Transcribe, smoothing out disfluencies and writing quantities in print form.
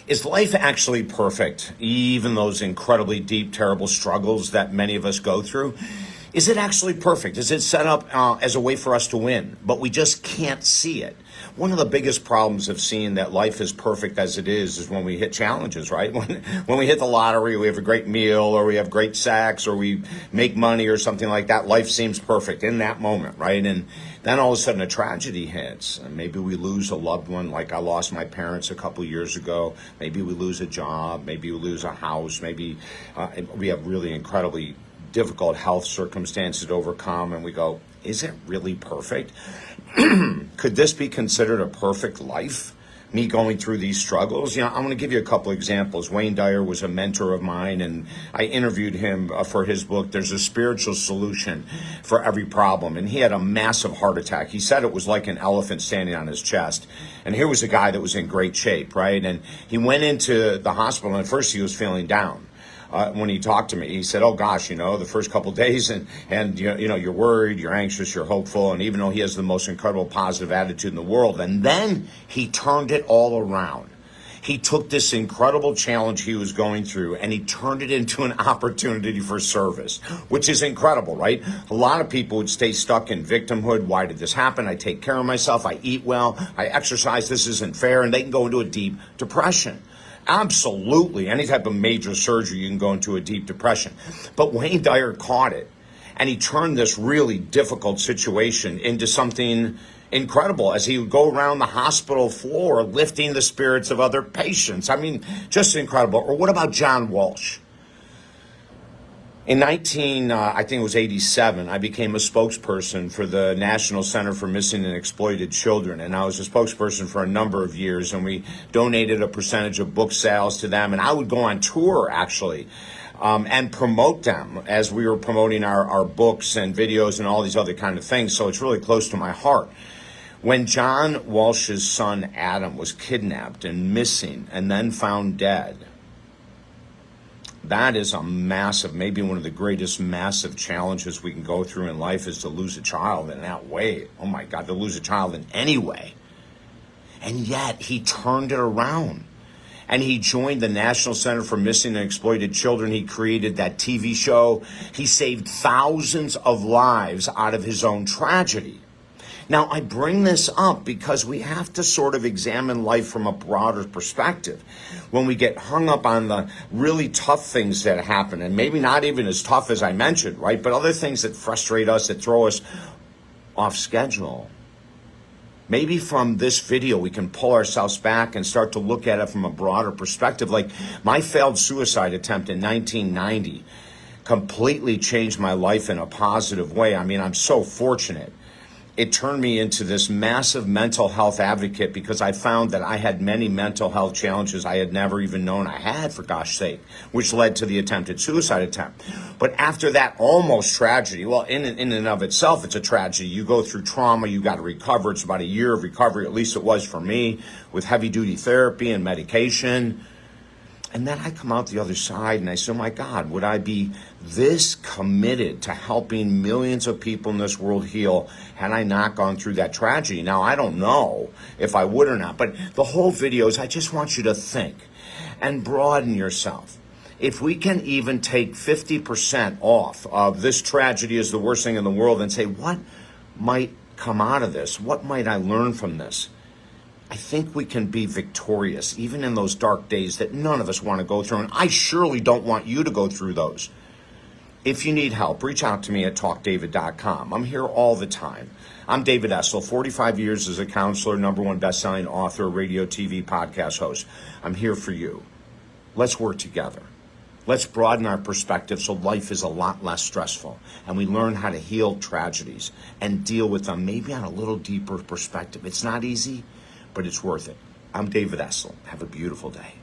Is life actually perfect? Even those incredibly deep, terrible struggles that many of us go through? Is it actually perfect? Is it set up as a way for us to win? But we just can't see it. One of the biggest problems of seeing that life is perfect as it is when we hit challenges, right? When we hit the lottery, we have a great meal, or we have great sex, or we make money or something like that. Life seems perfect in that moment, right? And then all of a sudden a tragedy hits. And maybe we lose a loved one, like I lost my parents a couple years ago. Maybe we lose a job. Maybe we lose a house. Maybe we have really incredibly difficult health circumstances to overcome, and we go, is it really perfect? Could this be considered a perfect life? Me going through these struggles? I'm going to give you a couple examples. Wayne Dyer was a mentor of mine, and I interviewed him for his book, There's a Spiritual Solution for Every Problem. And he had a massive heart attack. He said it was like an elephant standing on his chest. And here was a guy that was in great shape, right? And he went into the hospital, and at first he was feeling down. When he talked to me, he said, oh gosh, the first couple of days and you're worried, you're anxious, you're hopeful. And even though he has the most incredible positive attitude in the world, and then he turned it all around. He took this incredible challenge he was going through and he turned it into an opportunity for service, which is incredible, right? A lot of people would stay stuck in victimhood. Why did this happen? I take care of myself. I eat well. I exercise. This isn't fair. And they can go into a deep depression. Absolutely. Any type of major surgery, you can go into a deep depression. But Wayne Dyer caught it, and he turned this really difficult situation into something incredible as he would go around the hospital floor lifting the spirits of other patients. I mean, just incredible. Or what about John Walsh? In I think it was 87, I became a spokesperson for the National Center for Missing and Exploited Children. And I was a spokesperson for a number of years, and we donated a percentage of book sales to them. And I would go on tour, actually, and promote them as we were promoting our books and videos and all these other kind of things. So it's really close to my heart. When John Walsh's son, Adam, was kidnapped and missing and then found dead, that is a massive, maybe one of the greatest massive challenges we can go through in life is to lose a child in that way. Oh my God, to lose a child in any way. And yet he turned it around. And he joined the National Center for Missing and Exploited Children. He created that TV show. He saved thousands of lives out of his own tragedy. Now, I bring this up because we have to sort of examine life from a broader perspective. When we get hung up on the really tough things that happen, and maybe not even as tough as I mentioned, right? But other things that frustrate us, that throw us off schedule. Maybe from this video, we can pull ourselves back and start to look at it from a broader perspective. Like my failed suicide attempt in 1990 completely changed my life in a positive way. I mean, I'm so fortunate. It turned me into this massive mental health advocate because I found that I had many mental health challenges I had never even known I had, for gosh sake, which led to the attempted suicide attempt. But after that almost tragedy, well, in and of itself, it's a tragedy. You go through trauma, you got to recover. It's about a year of recovery, at least it was for me, with heavy duty therapy and medication. And then I come out the other side and I say, oh my God, would I be this committed to helping millions of people in this world heal had I not gone through that tragedy? Now, I don't know if I would or not, but the whole video is I just want you to think and broaden yourself. If we can even take 50% off of this tragedy is the worst thing in the world and say, what might come out of this? What might I learn from this? I think we can be victorious, even in those dark days that none of us want to go through. And I surely don't want you to go through those. If you need help, reach out to me at talkdavid.com. I'm here all the time. I'm David Essel, 45 years as a counselor, #1 best-selling author, radio, TV, podcast host. I'm here for you. Let's work together. Let's broaden our perspective so life is a lot less stressful and we learn how to heal tragedies and deal with them maybe on a little deeper perspective. It's not easy, but it's worth it. I'm David Essel. Have a beautiful day.